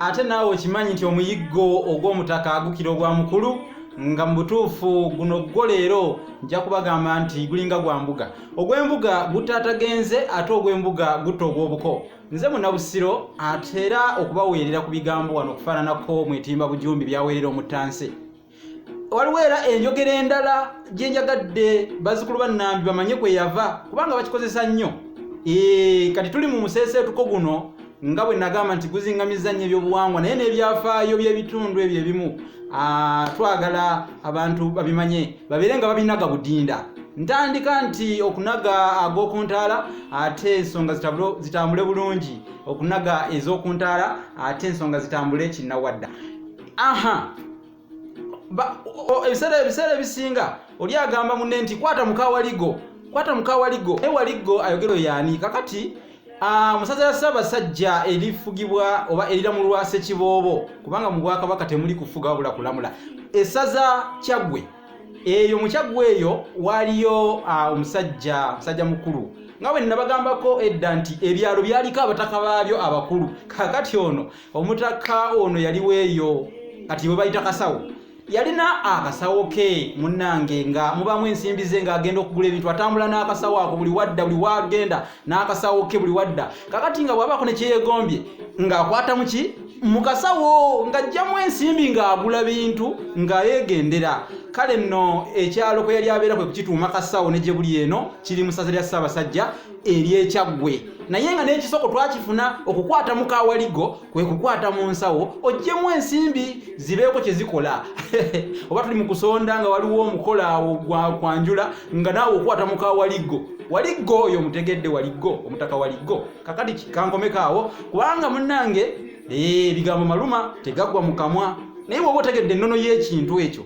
ate naawe okimanyi nti omuyiggo ogw'omutaka agukira ogwa mukulu nga mu butuufu guno gwo leero nja kubagamba nti gulinga gwa mbuga. Ogw'embuga gutaatagenze ate ogw'embuga gutta ogw'obuko. Nze Munnabusiro ate era okubaweerera ku bigambo wano okufaananako mwetimba bujumbi byaweerera omutanse. Waliwo era enjogera endala gye njagadde bazzukulu bannambi bamanye KWEYAVA kubanga bakikozesa nnyo. Kati tuli mu museeseetuko guno nga bwe nagamba nti guzingamiza nnyo ebyobuwangwa naye n'ebyafaayo by'ebitundu ebyo ebimu twagala abantu babimanye babeere nga babinaga budinda. Ntandika nti okunaga ag'okuntaala ate ensonga zitambule bulungi, okunaga ez'okuntaala ate ensonga zitambule kinnawadda. Ebiseera ebisinga oli agamba munne nti kwata muka Waliggo, kwata muka Waliggo. Waliggo ayogero yaani kakati musaza ya Ssaabasajja erifugibwa oba eriramulwa Ssekiboobo kubanga mu Bwakabaka temuli kufuga wabula kulamula. Essaza KYAVA eyo mu KYAVA eyo waliyo omusajja mukulu nga bwe nabagambako edda nti ebyalo byaliko abataka baabyo abakulu. Kakati ono omutaka ono yaliwo eyo kati bwe bayita kasawo. Yalina akasawo ke munnange nga mubamu ensimbi ze ng'agenda okugula ebintu atambula n'akasawo ako buli wadda buli wagenda n'akasawo ke buli wadda. Kakati nga bw'abaako ne kyeyegombye ng'akwata mu kasawo ng'aggyamu ensimbi ng'agula bintu nga yeegendera. Kale nno ekyalo kwe yali abeera kwe kukituuma kasawo ne gye buli eno kiri mu ssaza lya Ssaabasajja ery'eKYAVA. Naye nga n'ekisoko twakifuna okukwata muka Waliggo kwe kukwata mu nsawo oggyemu ensimbi zibeeko kye zikola. Oba tuli mu kusonda nga waliwo omukola awo kwanjula nga naawe okwata muka Waliggo. Waliggo oyo mutegedde Waliggo, omutaka Waliggo. Kakati kankomekaawo kubanga munnange ebigambo maluma tegaggwa mu kamwa. Naye bw'oba otegedde ennono y'ekintu ekyo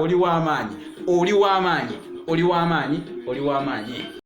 oli w'amaanyi, oli w'amaanyi, oli w'amaanyi, oli w'amaanyi.